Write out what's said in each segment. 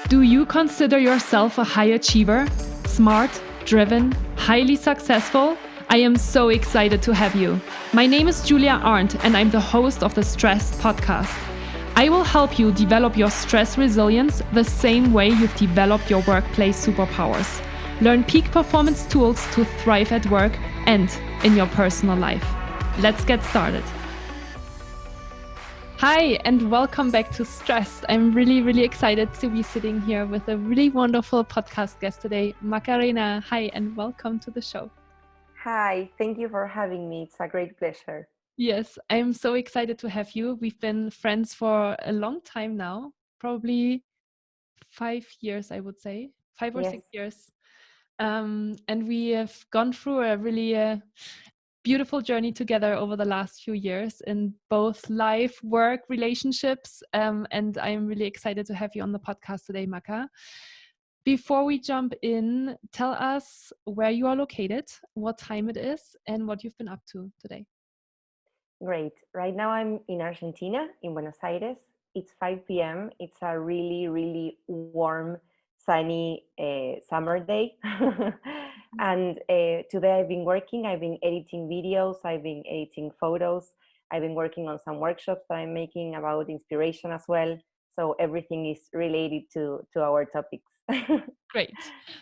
Do you consider yourself a high achiever? Smart, driven, highly successful? I am so excited to have you. My name is Julia Arndt and I'm the host of the Stress Podcast. I will help you develop your stress resilience the same way you've developed your workplace superpowers. Learn peak performance tools to thrive at work and in your personal life. Let's get started. Hi, and welcome back to Stressed. I'm really excited to be sitting here with a really wonderful podcast guest today, Macarena. Hi, and welcome to the show. Hi, thank you for having me. It's a great pleasure. Yes, I'm so excited to have you. We've been friends for a long time now, probably 5 years, I would say, 5 or 6 years. And we have gone through a really beautiful journey together over the last few years in both life, work, relationships. And I'm really excited to have you on the podcast today, Maka. Before we jump in, tell us where you are located, what time it is, and what you've been up to today. Great. Right now I'm in Argentina, in Buenos Aires. It's 5 p.m. It's a really warm, sunny summer day. And today I've been working. I've been editing videos. I've been editing photos. I've been working on some workshops that I'm making about inspiration as well. So everything is related to our topics. Great.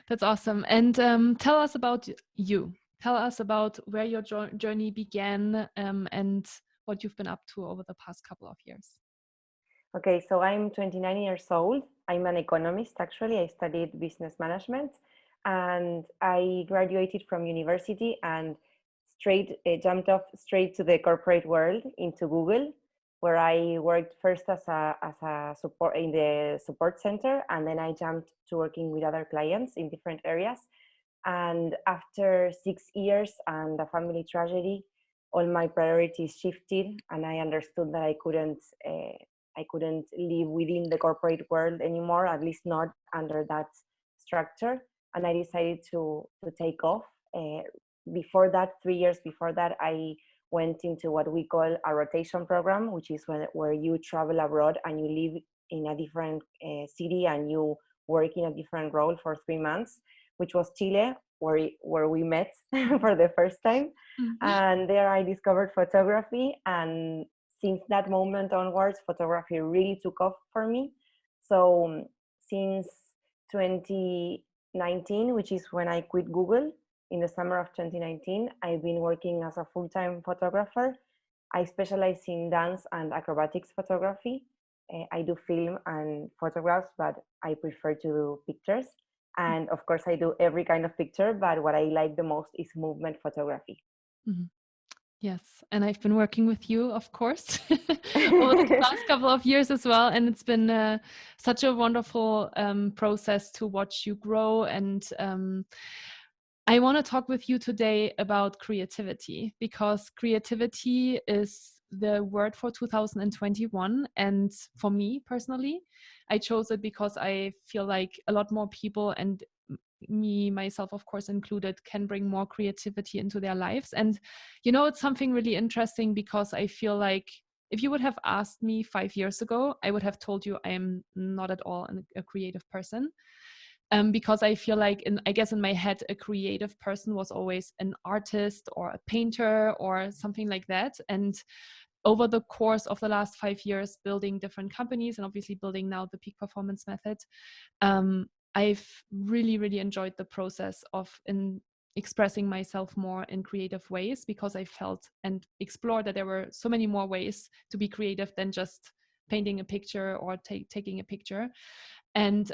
That's awesome. And tell us about you. Tell us about where your journey began and what you've been up to over the past couple of years. Okay, so I'm 29 years old. I'm an economist, actually. I studied business management and I graduated from university and jumped off straight to the corporate world into Google, where I worked first as a support in the support center, and then I jumped to working with other clients in different areas. And after 6 years and a family tragedy, all my priorities shifted, and I understood that I couldn't live within the corporate world anymore, at least not under that structure. And I decided to take off. Before that, 3 years before that, I went into what we call a rotation program, which is where you travel abroad and you live in a different city and you work in a different role for 3 months, which was Chile, where we met for the first time. Mm-hmm. And there I discovered photography, and since that moment onwards, photography really took off for me. So since 2019, which is when I quit Google, in the summer of 2019, I've been working as a full-time photographer. I specialize in dance and acrobatics photography. I do film and photographs, but I prefer to do pictures. And of course, I do every kind of picture, but what I like the most is movement photography. Mm-hmm. Yes, and I've been working with you, of course, over the past couple of years as well. And it's been such a wonderful process to watch you grow. And I want to talk with you today about creativity, because creativity is the word for 2021. And for me personally, I chose it because I feel like a lot more people, and me myself of course included, can bring more creativity into their lives. And you know, it's something really interesting, because I feel like if you would have asked me 5 years ago, I would have told you I am not at all a creative person. Because I feel like, I guess in my head, a creative person was always an artist or a painter or something like that. And over the course of the last 5 years, building different companies and obviously building now the peak performance method, I've really enjoyed the process of expressing myself more in creative ways, because I felt and explored that there were so many more ways to be creative than just painting a picture or taking a picture. And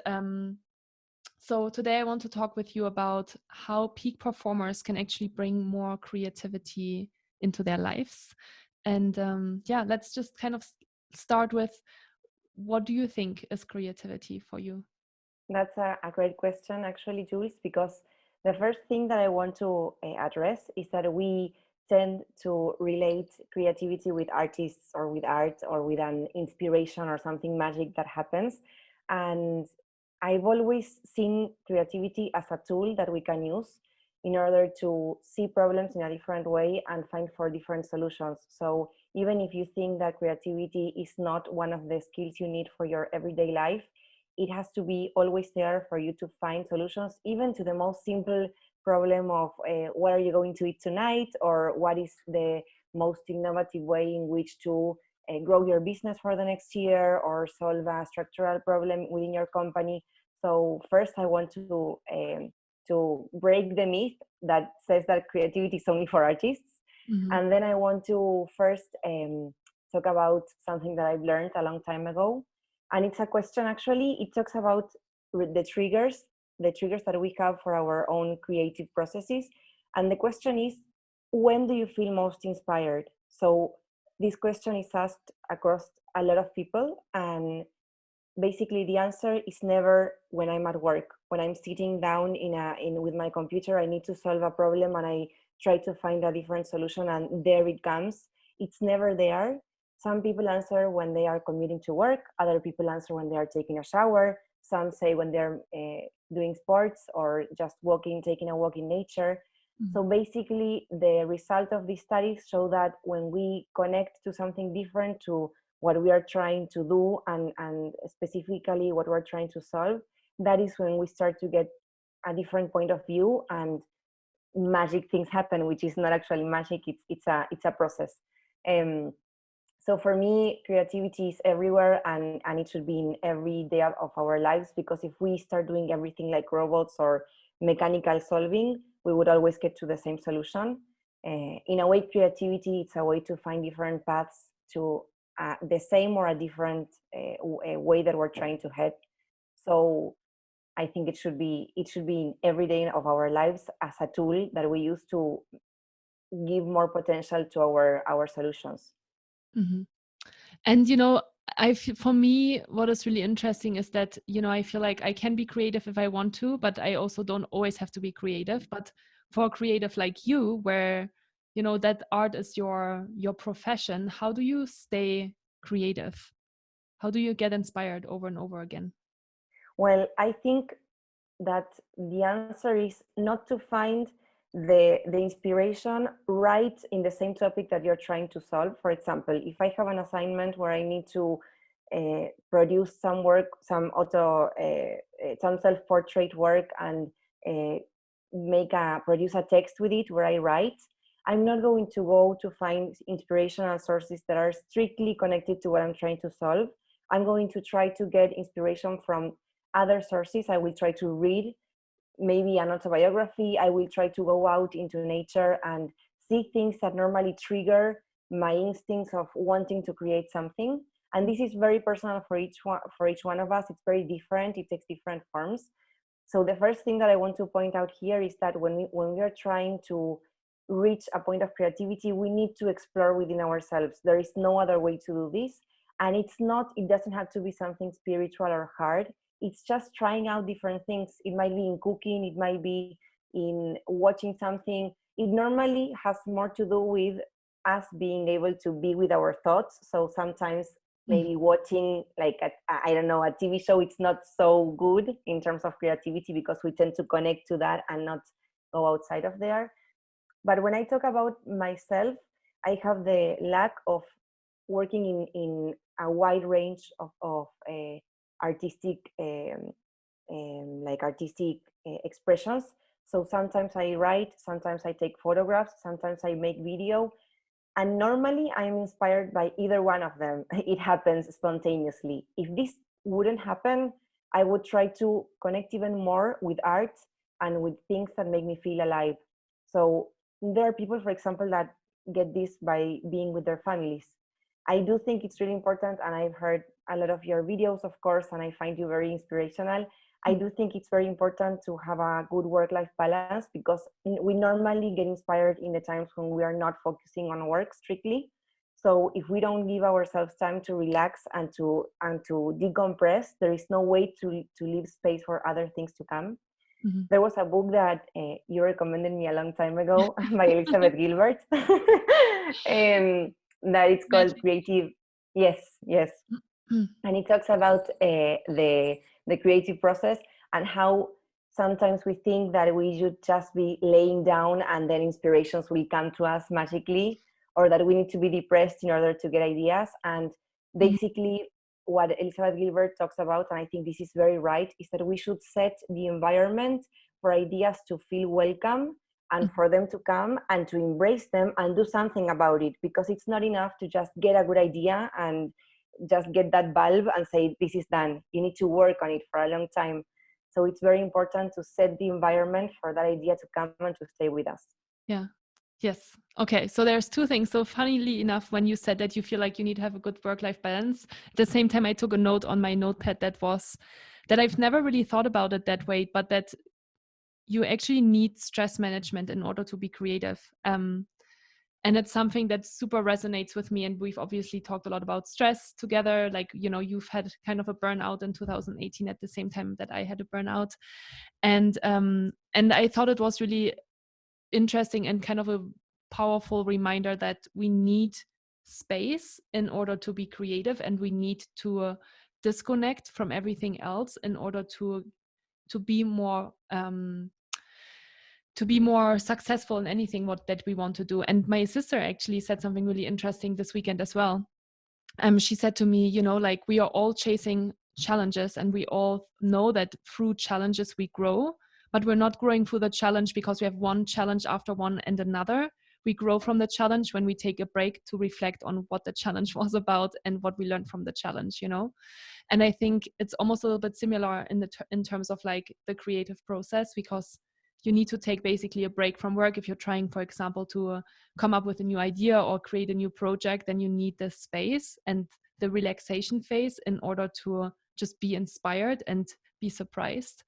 so today I want to talk with you about how peak performers can actually bring more creativity into their lives. And let's just kind of start with, what do you think is creativity for you? That's a great question, actually, Jules, because the first thing that I want to address is that we tend to relate creativity with artists or with art or with an inspiration or something magic that happens. And I've always seen creativity as a tool that we can use in order to see problems in a different way and find for different solutions. So even if you think that creativity is not one of the skills you need for your everyday life, it has to be always there for you to find solutions, even to the most simple problem of what are you going to eat tonight, or what is the most innovative way in which to grow your business for the next year, or solve a structural problem within your company. So first, I want to break the myth that says that creativity is only for artists. Mm-hmm. And then I want to first talk about something that I've learned a long time ago. And it's a question, actually. It talks about the triggers that we have for our own creative processes. And the question is, when do you feel most inspired? So this question is asked across a lot of people, and basically the answer is never when I'm at work. When I'm sitting down with my computer, I need to solve a problem and I try to find a different solution, and there it comes. It's never there. Some people answer when they are commuting to work, other people answer when they are taking a shower, some say when they're doing sports or just walking, taking a walk in nature. Mm-hmm. So basically, the result of these studies show that when we connect to something different, to what we are trying to do, and specifically what we're trying to solve, that is when we start to get a different point of view, and magic things happen, which is not actually magic, it's a process. So for me, creativity is everywhere, and it should be in every day of our lives, because if we start doing everything like robots or mechanical solving, we would always get to the same solution. In a way, creativity, it's a way to find different paths to the same or a different way that we're trying to head. So I think it should be in every day of our lives as a tool that we use to give more potential to our solutions. Mm-hmm. And for me, what is really interesting is that I feel like I can be creative if I want to, but I also don't always have to be creative. But for a creative like you, where that art is your profession, how do you stay creative? How do you get inspired over and over again? Well, I think that the answer is not to find the inspiration right in the same topic that you're trying to solve. For example, if I have an assignment where I need to produce some work, some self-portrait work, and uh, produce a text with it where I write, I'm not going to go to find inspirational sources that are strictly connected to what I'm trying to solve. I'm going to try to get inspiration from other sources. I will try to read maybe an autobiography. I will try to go out into nature and see things that normally trigger my instincts of wanting to create something. And this is very personal for each one of us. It's very different. It takes different forms. So the first thing that I want to point out here is that when we are trying to reach a point of creativity, we need to explore within ourselves. There is no other way to do this. And it doesn't have to be something spiritual or hard. It's just trying out different things. It might be in cooking, it might be in watching something. It normally has more to do with us being able to be with our thoughts. So sometimes maybe watching like I don't know, a TV show, it's not so good in terms of creativity, because we tend to connect to that and not go outside of there. But when I talk about myself, I have the lack of working in a wide range of artistic artistic expressions. So sometimes I write, sometimes I take photographs, sometimes I make video, and normally I'm inspired by either one of them. It happens spontaneously. If this wouldn't happen, I would try to connect even more with art and with things that make me feel alive. So there are people, for example, that get this by being with their families. I do think it's really important, and I've heard a lot of your videos, of course, and I find you very inspirational. I do think it's very important to have a good work-life balance, because we normally get inspired in the times when we are not focusing on work strictly. So if we don't give ourselves time to relax and to decompress, there is no way to leave space for other things to come. Mm-hmm. There was a book that you recommended me a long time ago by Elizabeth Gilbert, that it's called Magic. Creative. Yes, yes, and it talks about the creative process, and how sometimes we think that we should just be laying down and then inspirations will come to us magically, or that we need to be depressed in order to get ideas. And basically, what Elizabeth Gilbert talks about, and I think this is very right, is that we should set the environment for ideas to feel welcome and for them to come and to embrace them and do something about it, because it's not enough to just get a good idea and just get that bulb and say, this is done. You need to work on it for a long time. So it's very important to set the environment for that idea to come and to stay with us. Yeah. Yes. Okay. So there's two things. So funnily enough, when you said that you feel like you need to have a good work-life balance, at the same time, I took a note on my notepad that was that I've never really thought about it that way, but that you actually need stress management in order to be creative. And it's something that super resonates with me. And we've obviously talked a lot about stress together. Like, you know, you've had kind of a burnout in 2018 at the same time that I had a burnout. And I thought it was really interesting and kind of a powerful reminder that we need space in order to be creative, and we need to disconnect from everything else in order to be more successful in anything that we want to do. And my sister actually said something really interesting this weekend as well. She said to me, you know, like, we are all chasing challenges, and we all know that through challenges we grow, but we're not growing through the challenge because we have one challenge after one and another. We grow from the challenge when we take a break to reflect on what the challenge was about and what we learned from the challenge, you know. And I think it's almost a little bit similar in terms of like the creative process, because you need to take basically a break from work. If you're trying, for example, to come up with a new idea or create a new project, then you need the space and the relaxation phase in order to just be inspired and be surprised.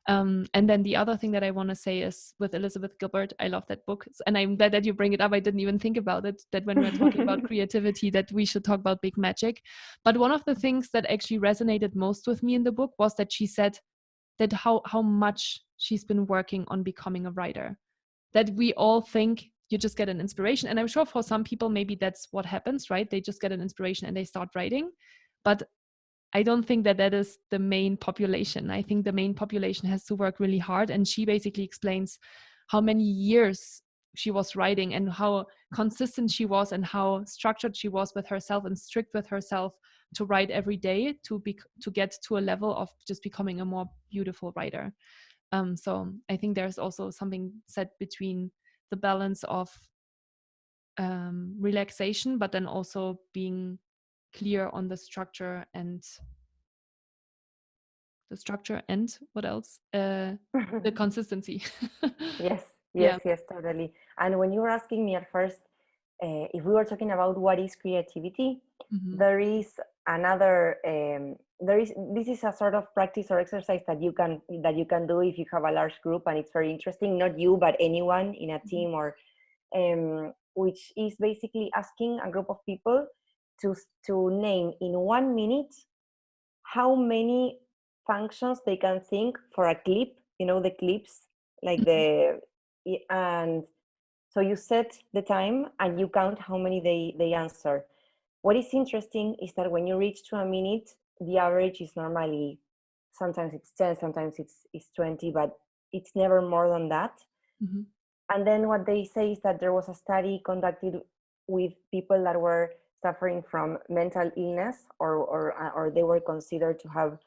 And then the other thing that I want to say is with Elizabeth Gilbert, I love that book. And I'm glad that you bring it up. I didn't even think about it, that when we're talking about creativity, that we should talk about big magic. But one of the things that actually resonated most with me in the book was that she said that how much she's been working on becoming a writer, that we all think you just get an inspiration. And I'm sure for some people, maybe that's what happens, right? They just get an inspiration and they start writing. But I don't think that that is the main population. I think the main population has to work really hard. And she basically explains how many years she was writing and how consistent she was and how structured she was with herself and strict with herself to write every day to get to a level of just becoming a more beautiful writer. So I think there's also something said between the balance of relaxation, but then also being clear on the structure and what else? The consistency. Yes, Yeah. yes, yes, totally. And when you were asking me at first, if we were talking about what is creativity, Mm-hmm. there is another. This is a sort of practice or exercise that you can do if you have a large group, and it's very interesting. Not you, but anyone in a team, or which is basically asking a group of people to name in 1 minute how many functions they can think for a clip. You know, the clips, like and so you set the time and you count how many they answer. What is interesting is that when you reach to a minute, the average is normally, sometimes it's 10, sometimes it's 20, but it's never more than that. Mm-hmm. And then what they say is that there was a study conducted with people that were suffering from mental illness, or they were considered to have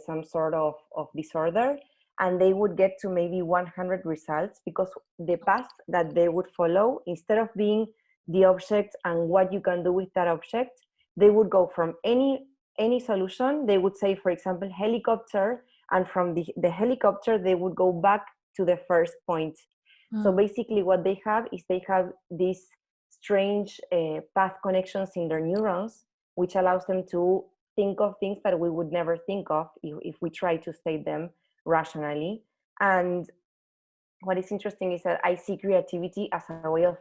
some sort of disorder, and they would get to maybe 100 results, because the path that they would follow, instead of being the object and what you can do with that object, they would go from any solution. They would say, for example, helicopter, and from the helicopter they would go back to the first point. So basically what they have is they have these strange path connections in their neurons, which allows them to think of things that we would never think of if we try to state them rationally. And what is interesting is that I see creativity as a way of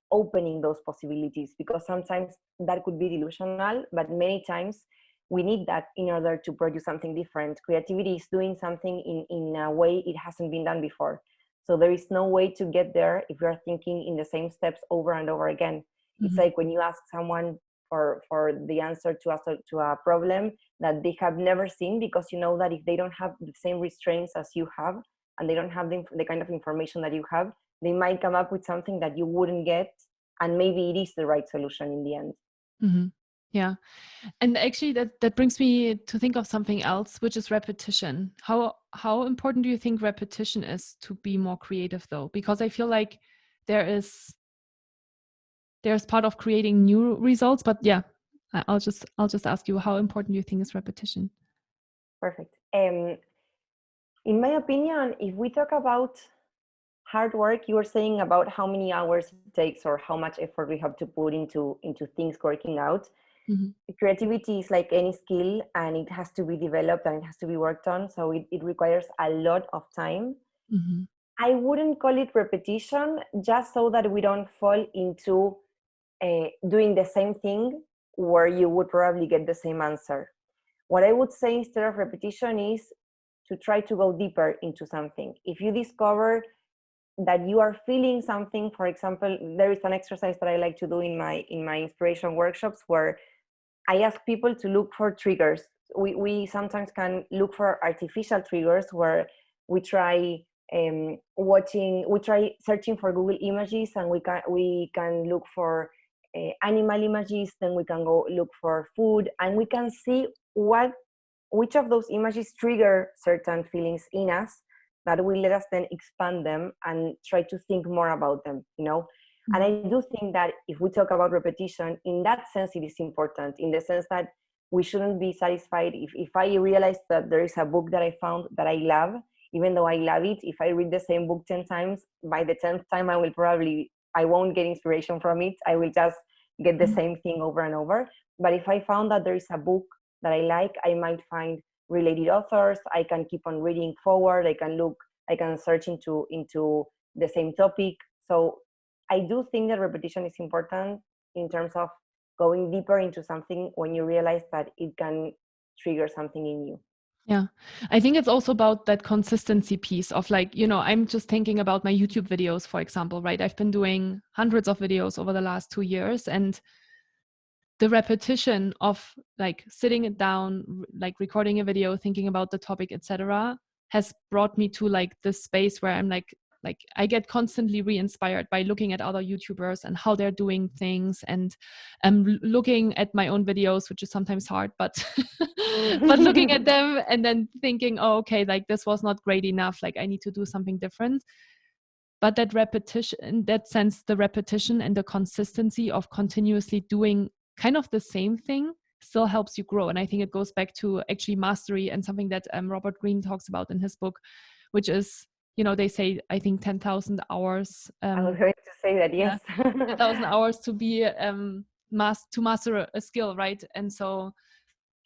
opening those possibilities, because sometimes that could be delusional, but many times we need that in order to produce something different. Creativity is doing something in a way it hasn't been done before. So there is no way to get there if you are thinking in the same steps over and over again. Mm-hmm. It's like when you ask someone for the answer to a problem that they have never seen, because you know that if they don't have the same restraints as you have, and they don't have the kind of information that you have, they might come up with something that you wouldn't get, and maybe it is the right solution in the end. Mm-hmm. Yeah. And actually that brings me to think of something else, which is repetition. How important do you think repetition is to be more creative though? Because I feel like there's part of creating new results, but yeah, I'll just ask you, how important do you think is repetition? Perfect. In my opinion, if we talk about hard work, you were saying about how many hours it takes or how much effort we have to put into things working out. Mhm. Creativity is like any skill, and it has to be developed and it has to be worked on, so it requires a lot of time. Mhm. I wouldn't call it repetition, just so that we don't fall into doing the same thing where you would probably get the same answer. What I would say instead of repetition is to try to go deeper into something. If you discover that you are feeling something, for example, there is an exercise that I like to do in my inspiration workshops where I ask people to look for triggers. We sometimes can look for artificial triggers where we try we try searching for Google images, and we can look for animal images, then we can go look for food, and we can see which of those images trigger certain feelings in us that will let us then expand them and try to think more about them, you know. And I do think that if we talk about repetition, in that sense, it is important, in the sense that we shouldn't be satisfied if I realize that there is a book that I found that I love, even though I love it, if I read the same book 10 times, by the 10th time I won't get inspiration from it. I will just get the same thing over and over. But if I found that there is a book that I like, I might find related authors, I can keep on reading forward, I can search into the same topic. So I do think that repetition is important in terms of going deeper into something when you realize that it can trigger something in you. Yeah. I think it's also about that consistency piece of, like, I'm just thinking about my YouTube videos, for example, right? I've been doing hundreds of videos over the last 2 years, and the repetition of like sitting it down, like recording a video, thinking about the topic, etc., has brought me to like this space where I'm like I get constantly re-inspired by looking at other YouTubers and how they're doing things, and looking at my own videos, which is sometimes hard, but but looking at them and then thinking, oh, okay, like this was not great enough, like I need to do something different. But that repetition, in that sense, the repetition and the consistency of continuously doing kind of the same thing still helps you grow. And I think it goes back to actually mastery, and something that Robert Greene talks about in his book, which is, they say, I think 10,000 hours. I was going to say that, Yeah, yes. 10,000 hours to be to master a skill, right? And so,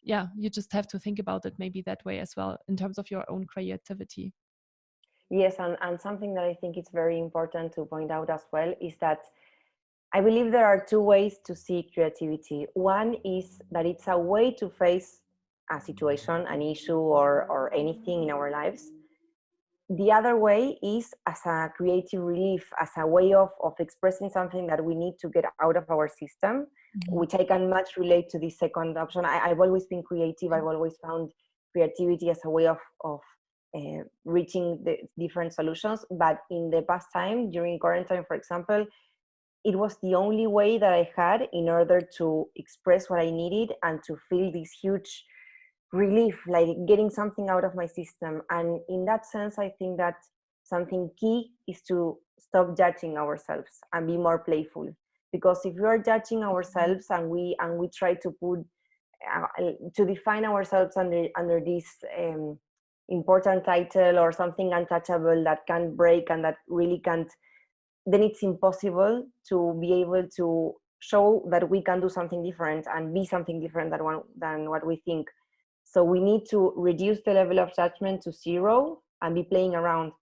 yeah, you just have to think about it maybe that way as well in terms of your own creativity. Yes, and something that I think is very important to point out as well is that I believe there are two ways to see creativity. One is that it's a way to face a situation, an issue, or anything in our lives. The other way is as a creative relief, as a way of expressing something that we need to get out of our system, which I can much relate to the second option. I've always been creative. I've always found creativity as a way of reaching the different solutions. But in the past time, during quarantine, for example, it was the only way that I had in order to express what I needed and to feel this huge relief, like getting something out of my system. And in that sense, I think that something key is to stop judging ourselves and be more playful. Because if we are judging ourselves and we try to put to define ourselves under this important title or something untouchable that can't break and that really can't, then it's impossible to be able to show that we can do something different and be something different than what we think. So we need to reduce the level of judgment to zero and be playing around.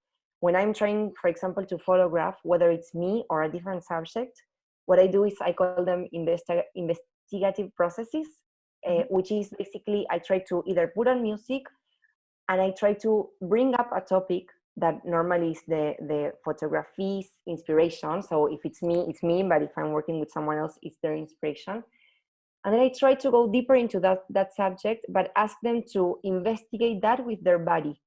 When I'm trying, for example, to photograph, whether it's me or a different subject, what I do is I call them investigative processes, which is basically I try to either put on music and I try to bring up a topic that normally is the photography's inspiration. So if it's me, it's me, but if I'm working with someone else, it's their inspiration. And then I try to go deeper into that subject, but ask them to investigate that with their body.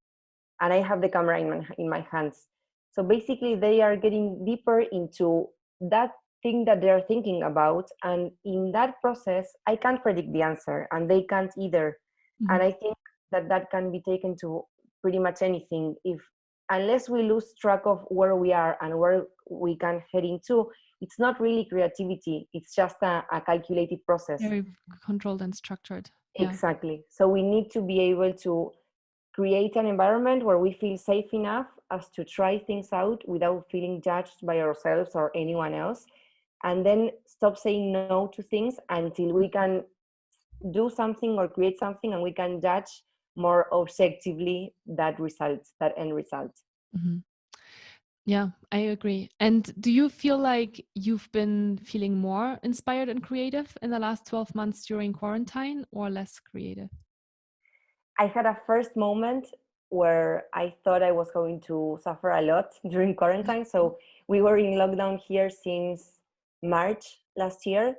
And I have the camera in my hands. So basically they are getting deeper into that thing that they're thinking about. And in that process, I can't predict the answer, and they can't either. Mm-hmm. And I think that that can be taken to pretty much anything. If unless we lose track of where we are and where we can head into, it's not really creativity. It's just a calculated process. Very controlled and structured. Yeah. Exactly. So we need to be able to create an environment where we feel safe enough as to try things out without feeling judged by ourselves or anyone else, and then stop saying no to things until we can do something or create something and we can judge more objectively that result, that end result. Mm-hmm. Yeah, I agree. And do you feel like you've been feeling more inspired and creative in the last 12 months during quarantine, or less creative? I had a first moment where I thought I was going to suffer a lot during quarantine. So we were in lockdown here since March last year,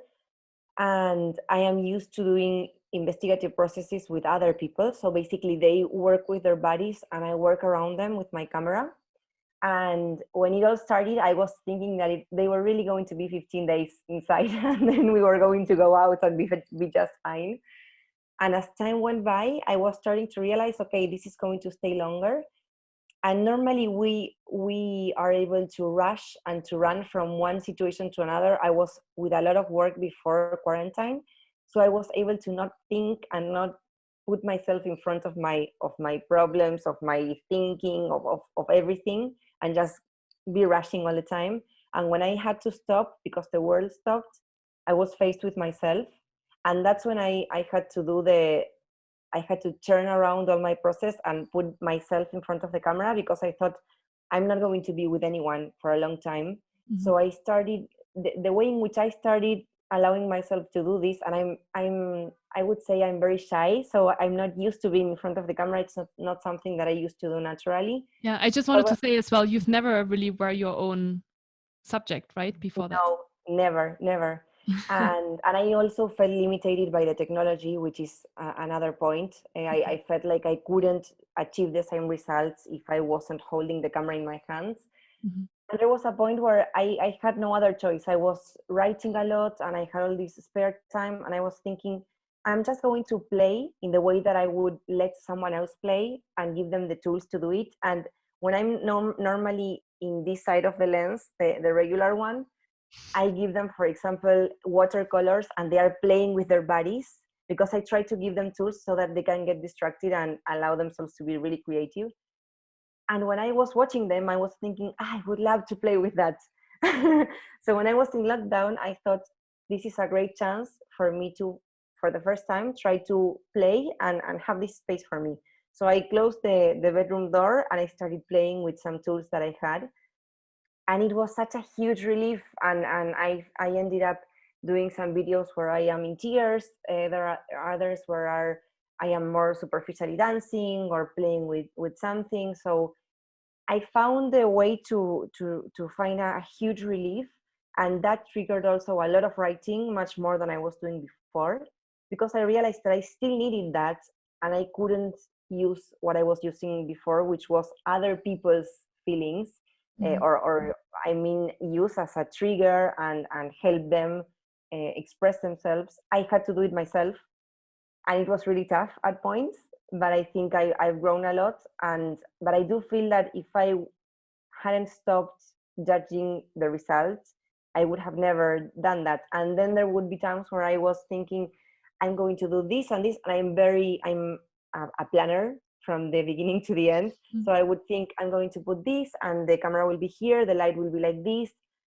and I am used to doing investigative processes with other people. So basically, they work with their bodies, and I work around them with my camera. And when it all started, I was thinking that they were really going to be 15 days inside, and then we were going to go out and be just fine. And as time went by, I was starting to realize, okay, this is going to stay longer. And normally we are able to rush and to run from one situation to another. I was with a lot of work before quarantine, so I was able to not think and not put myself in front of my problems, of my thinking, of everything, and just be rushing all the time. And when I had to stop because the world stopped, I was faced with myself. And that's when I had to do I had to turn around all my process and put myself in front of the camera, because I thought I'm not going to be with anyone for a long time. Mm-hmm. So I started the way in which I started allowing myself to do this. And I would say I'm very shy, so I'm not used to being in front of the camera. It's not something that I used to do naturally. Yeah, I just wanted to say as well, you've never really were your own subject, right? Before that. No, never. And I also felt limited by the technology, which is another point. I felt like I couldn't achieve the same results if I wasn't holding the camera in my hands. Mm-hmm. And there was a point where I had no other choice. I was writing a lot and I had all this spare time, and I was thinking, I'm just going to play in the way that I would let someone else play and give them the tools to do it. And when I'm normally in this side of the lens, the regular one, I give them, for example, watercolors, and they are playing with their bodies, because I try to give them tools so that they can get distracted and allow themselves to be really creative. And when I was watching them, I was thinking, I would love to play with that. So when I was in lockdown, I thought this is a great chance for me to, for the first time, try to play and have this space for me. So I closed the bedroom door and I started playing with some tools that I had. And it was such a huge relief. And I ended up doing some videos where I am in tears. There are others where I am more superficially dancing or playing with something. So I found a way to find a huge relief, and that triggered also a lot of writing, much more than I was doing before, because I realized that I still needed that, and I couldn't use what I was using before, which was other people's feelings, Mm-hmm. or I mean, use as a trigger and help them express themselves. I had to do it myself, and it was really tough at points, but I think I've grown a lot. But I do feel that if I hadn't stopped judging the results, I would have never done that. And then there would be times where I was thinking, I'm going to do this and this, and I'm a planner from the beginning to the end. So I would think, I'm going to put this, and the camera will be here, the light will be like this.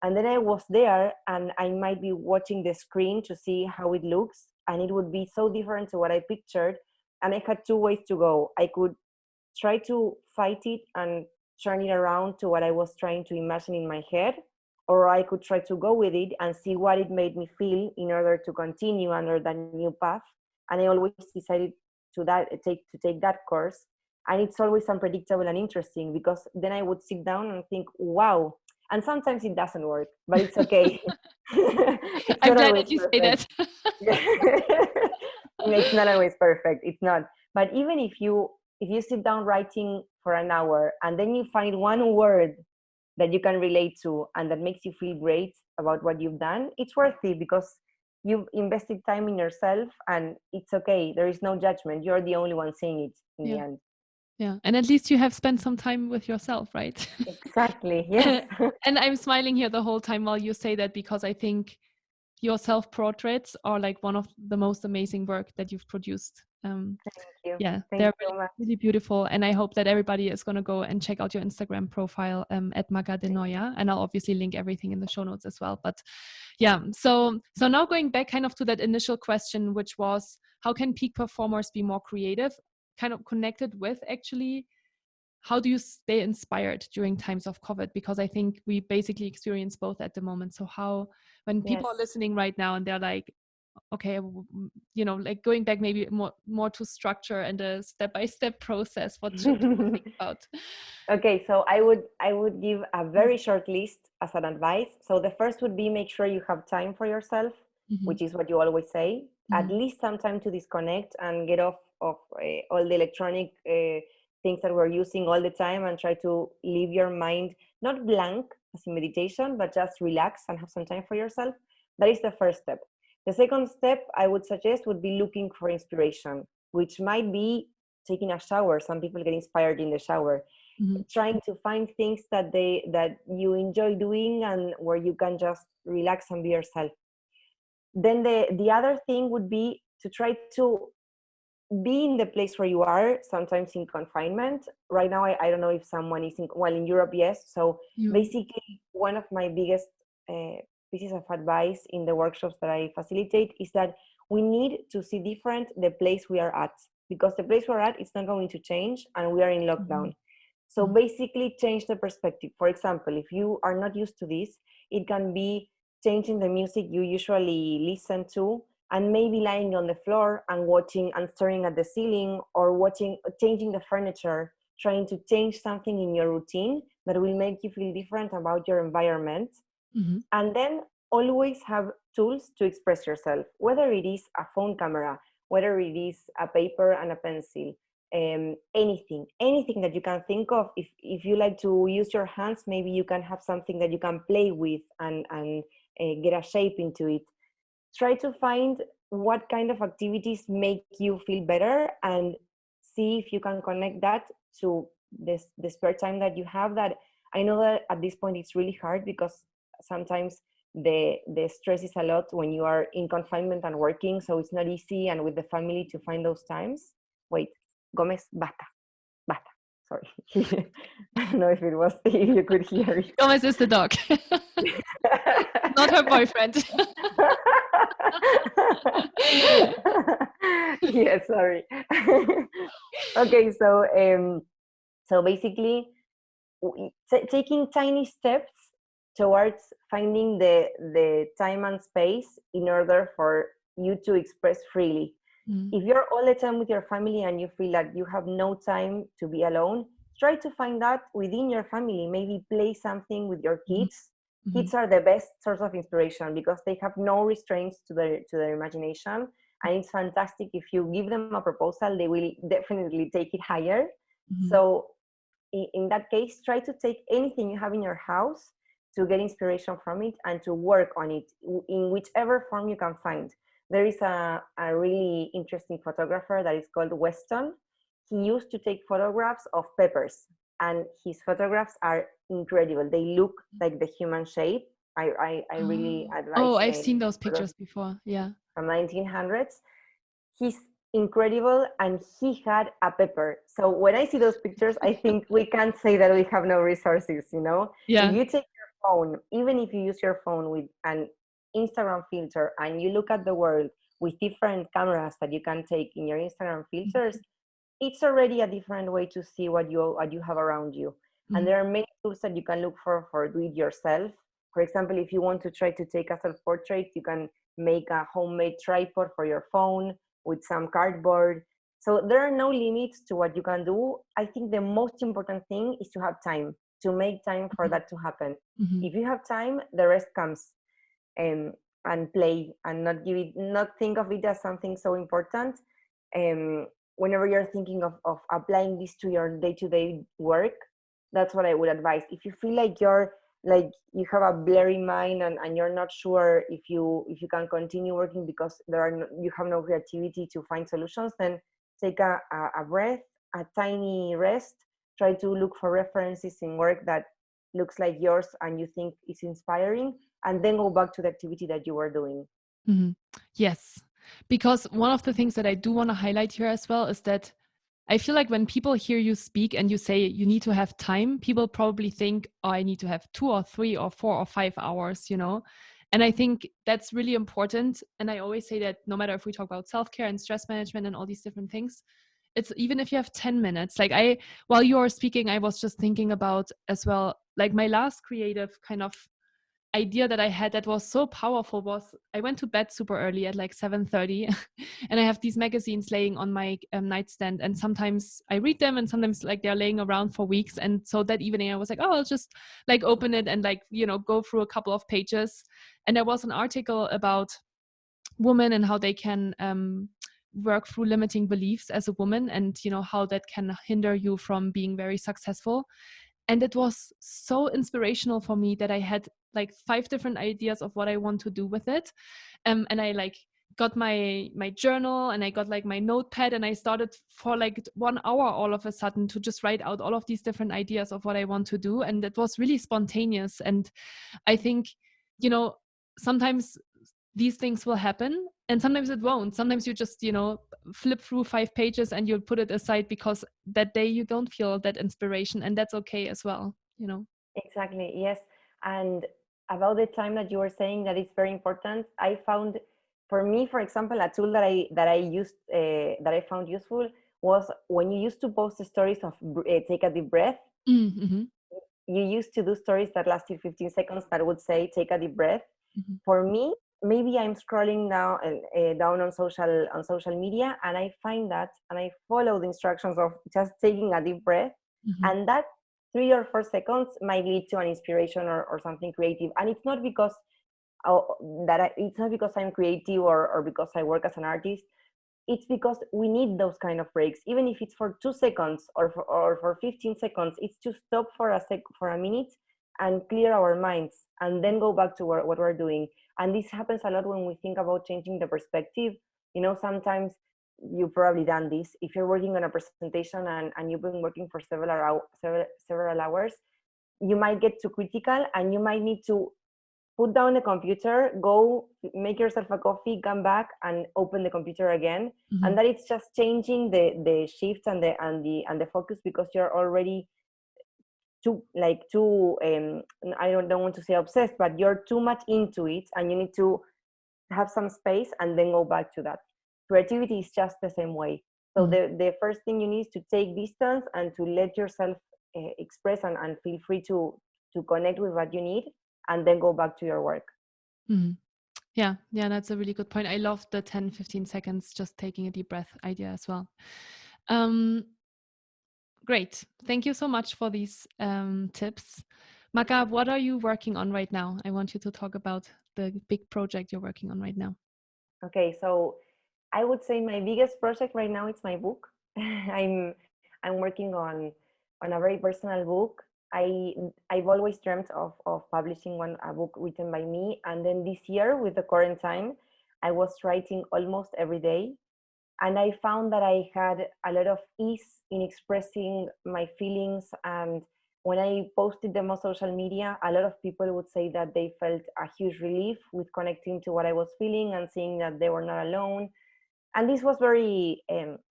And then I was there, and I might be watching the screen to see how it looks, and it would be so different to what I pictured. And I had two ways to go. I could try to fight it and turn it around to what I was trying to imagine in my head, or I could try to go with it and see what it made me feel in order to continue under that new path. And I always decided to take that course. And it's always unpredictable and interesting, because then I would sit down and think, wow. And sometimes it doesn't work, but it's okay. It's I'm not glad always that you say perfect. that. It's not always perfect. It's not. But even if you sit down writing for an hour and then you find one word that you can relate to and that makes you feel great about what you've done, it's worth it because you've invested time in yourself, and it's okay. There is no judgment. You're the only one seeing it in the Yeah. end. Yeah. And at least you have spent some time with yourself, right? Exactly. Yes. And I'm smiling here the whole time while you say that, because I think your self-portraits are like one of the most amazing work that you've produced. Thank you. Yeah, Thank they're you really, so much. really beautiful. And I hope that everybody is going to go and check out your Instagram profile at Macarena De Noia. And I'll obviously link everything in the show notes as well. But yeah, so now going back kind of to that initial question, which was, how can peak performers be more creative? Kind of connected with actually, how do you stay inspired during times of COVID? Because I think we basically experience both at the moment. So how, when people are Yes. listening right now and they're like, okay, you know, like going back maybe more to structure and a step-by-step process, what should people think about? Okay, so I would give a very short list as an advice. So the first would be make sure you have time for yourself, Mm-hmm. which is what you always say. At Mm-hmm. least some time to disconnect and get off of all the electronic things that we're using all the time, and try to leave your mind not blank as in meditation, but just relax and have some time for yourself. That is the first step. The second step I would suggest would be looking for inspiration, which might be taking a shower. Some people get inspired in the shower, Mm-hmm. trying to find things that you enjoy doing and where you can just relax and be yourself. Then the other thing would be to try to be in the place where you are, sometimes in confinement. Right now, I don't know if someone is in, well, in Europe, yes. So You. basically, one of my biggest pieces of advice in the workshops that I facilitate is that we need to see different the place we are at, because the place we're at is not going to change and we are in Mm-hmm. lockdown. So basically change the perspective. For example, if you are not used to this, it can be changing the music you usually listen to, and maybe lying on the floor and watching and staring at the ceiling, or changing the furniture, trying to change something in your routine that will make you feel different about your environment. Mm-hmm. And then always have tools to express yourself, whether it is a phone camera, whether it is a paper and a pencil, anything that you can think of. If you like to use your hands, maybe you can have something that you can play with and get a shape into it. Try to find what kind of activities make you feel better, and see if you can connect that to the spare time that you have. That I know that at this point it's really hard, because sometimes the stress is a lot when you are in confinement and working, so it's not easy, and with the family, to find those times. Wait, Gomez, bata, sorry. I don't know if it was, if you could hear it. Gomez is the dog, not her boyfriend. Yeah, sorry. Okay, so basically, taking tiny steps towards finding the time and space in order for you to express freely. Mm-hmm. If you're all the time with your family and you feel like you have no time to be alone, try to find that within your family. Maybe play something with your kids. Mm-hmm. Kids are the best source of inspiration because they have no restraints to their imagination, and it's fantastic. If you give them a proposal, they will definitely take it higher. Mm-hmm. So in that case, try to take anything you have in your house to get inspiration from it and to work on it in whichever form you can find. There is a really interesting photographer that is called Weston. He used to take photographs of peppers, and his photographs are incredible. They look like the human shape. I really advise Oh, I've seen those photos pictures before. Yeah. from 1900s. He's incredible, and he had a pepper. So when I see those pictures, I think we can't say that we have no resources. If Yeah. you take your phone, even if you use your phone with an Instagram filter, and you look at the world with different cameras that you can take in your Instagram filters, it's already a different way to see what you have around you. And Mm-hmm. there are many tools that you can look for do it yourself. For example, if you want to try to take a self-portrait, you can make a homemade tripod for your phone with some cardboard. So there are no limits to what you can do. I think the most important thing is to have time, to make time for that to happen. Mm-hmm. If you have time, the rest comes. um, and play, and not think of it as something so important. Whenever you're thinking of applying this to your day-to-day work, that's what I would advise. If you feel like you have a blurry mind and you're not sure if you can continue working because you have no creativity to find solutions, then take a breath, a tiny rest. Try to look for references in work that looks like yours and you think is inspiring, and then go back to the activity that you were doing. Yes, because one of the things that I do want to highlight here as well is that I feel like when people hear you speak and you say you need to have time, people probably think, oh, I need to have 2 or 3 or 4 or 5 hours, you know? And I think that's really important. And I always say that no matter if we talk about self-care and stress management and all these different things, it's even if you have 10 minutes, like while you were speaking, I was just thinking about as well, like my last creative kind of idea that I had that was so powerful was I went to bed super early at like 7:30 and I have these magazines laying on my nightstand, and sometimes I read them and sometimes like they're laying around for weeks. And so that evening I was like, oh, I'll just like open it and like, you know, go through a couple of pages. And there was an article about women and how they can work through limiting beliefs as a woman, and you know how that can hinder you from being very successful. And it was so inspirational for me that I had like 5 different ideas of what I want to do with it. And I like got my journal and I got like my notepad, and I started for like 1 hour all of a sudden to just write out all of these different ideas of what I want to do. And it was really spontaneous. And I think, you know, sometimes these things will happen and sometimes it won't. Sometimes you just, you know, flip through 5 pages and you'll put it aside because that day you don't feel that inspiration, and that's okay as well, you know. Exactly, yes. And about the time that you were saying that it's very important, I found, for me, for example, a tool that I used that I found useful was when you used to post the stories of take a deep breath. Mm-hmm. You used to do stories that lasted 15 seconds that would say take a deep breath. Mm-hmm. For me, maybe I'm scrolling now down on social media, and I find that, and I follow the instructions of just taking a deep breath, Mm-hmm. and that 3 or 4 seconds might lead to an inspiration or something creative. And it's not because it's not because I'm creative or because I work as an artist. It's because we need those kind of breaks, even if it's for 2 seconds or for 15 seconds. It's to stop for a minute and clear our minds, and then go back to what we're doing. And this happens a lot when we think about changing the perspective. You know, sometimes you've probably done this. If you're working on a presentation and you've been working for several hours, you might get too critical, and you might need to put down the computer, go make yourself a coffee, come back and open the computer again. Mm-hmm. And that it's just changing the shift and the focus, because you're already too I don't want to say obsessed, but you're too much into it, and you need to have some space and then go back to that. Creativity is just the same way. So the first thing you need is to take distance and to let yourself express and feel free to connect with what you need, and then go back to your work. Mm-hmm. Yeah, that's a really good point. I love the 10-15 seconds just taking a deep breath idea as well. Great. Thank you so much for these tips. Maca, what are you working on right now? I want you to talk about the big project you're working on right now. Okay, so I would say my biggest project right now is my book. I'm working on a very personal book. I've always dreamt of publishing a book written by me, and then this year with the quarantine, I was writing almost every day, and I found that I had a lot of ease in expressing my feelings. And when I posted them on social media, a lot of people would say that they felt a huge relief with connecting to what I was feeling and seeing that they were not alone. And this was very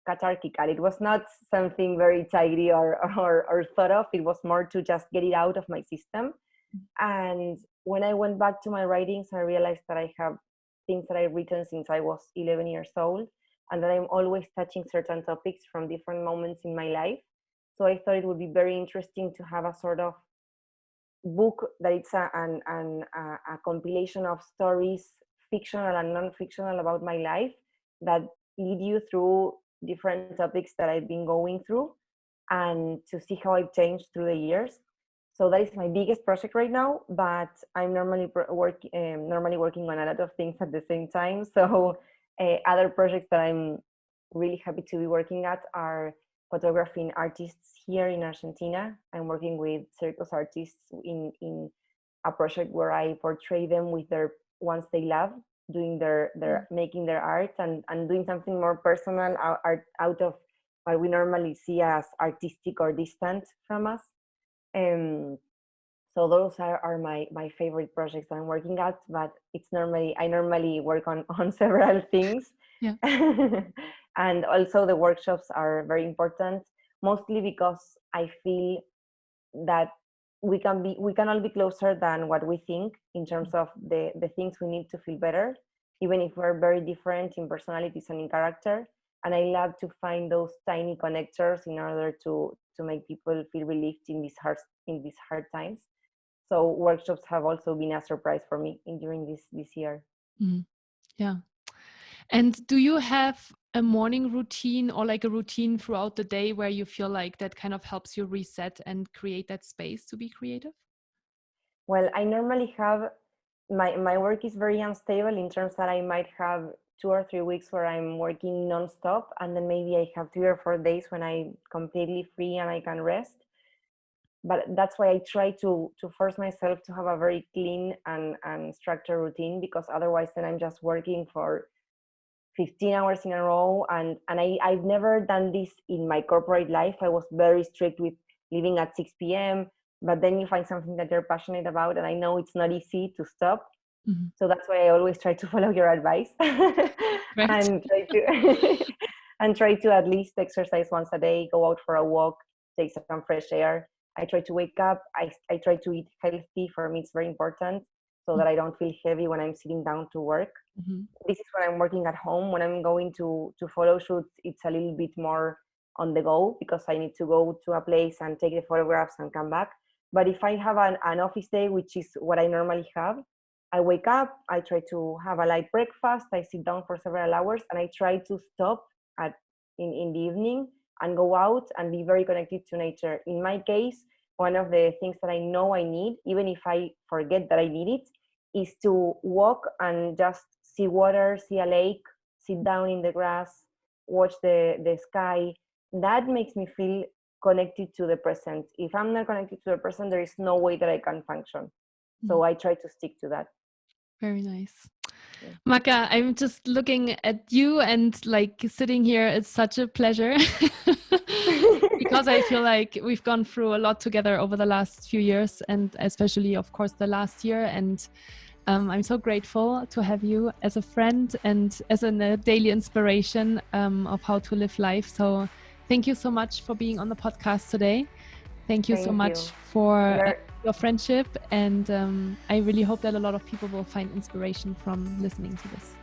cathartical. It was not something very tidy or thought of. It was more to just get it out of my system. And when I went back to my writings, I realized that I have things that I've written since I was 11 years old, and that I'm always touching certain topics from different moments in my life. So I thought it would be very interesting to have a sort of book that it's a compilation of stories, fictional and non-fictional, about my life, that lead you through different topics that I've been going through, and to see how I've changed through the years. So that is my biggest project right now, but I'm normally working on a lot of things at the same time. So other projects that I'm really happy to be working at are photographing artists here in Argentina. I'm working with circus artists in a project where I portray them with their ones they love, doing their making their art and doing something more personal out of what we normally see as artistic or distant from us. So those are my favorite projects that I'm working at, but I normally work on several things. Yeah. And also the workshops are very important, mostly because I feel that we can all be closer than what we think in terms of the things we need to feel better, even if we're very different in personalities and in character. And I love to find those tiny connectors in order to make people feel relieved in these hard times. So workshops have also been a surprise for me during this year. Yeah. And do you have a morning routine or like a routine throughout the day where you feel like that kind of helps you reset and create that space to be creative? Well, I normally have my work is very unstable in terms that I might have 2 or 3 weeks where I'm working nonstop, and then maybe I have 3 or 4 days when I'm completely free and I can rest. But that's why I try to force myself to have a very clean and structured routine, because otherwise then I'm just working for 15 hours in a row. And I've never done this in my corporate life. I was very strict with leaving at 6 p.m. But then you find something that you're passionate about, and I know it's not easy to stop. So that's why I always try to follow your advice and try to at least exercise once a day, go out for a walk, take some fresh air. I try to wake up. I try to eat healthy. For me, it's very important so that I don't feel heavy when I'm sitting down to work. This is when I'm working at home. When I'm going to photo shoots, it's a little bit more on the go because I need to go to a place and take the photographs and come back. But if I have an office day, which is what I normally have, I wake up, I try to have a light breakfast, I sit down for several hours, and I try to stop in the evening and go out and be very connected to nature. In my case, one of the things that I know I need, even if I forget that I need it, is to walk and just see water, see a lake, sit down in the grass, watch the sky. That makes me feel connected to the present. If I'm not connected to the present, there is no way that I can function. So I try to stick to that. Very nice. Maca, I'm just looking at you and like sitting here. It's such a pleasure because I feel like we've gone through a lot together over the last few years, and especially, of course, the last year. And I'm so grateful to have you as a friend and as a daily inspiration of how to live life. So thank you so much for being on the podcast today. Thank you so much for your friendship, and I really hope that a lot of people will find inspiration from listening to this.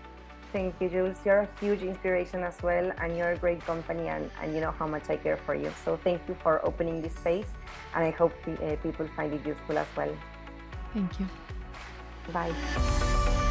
Thank you, Jules. You're a huge inspiration as well, and you're a great company, and you know how much I care for you. So thank you for opening this space, and I hope people find it useful as well. Thank you. Bye.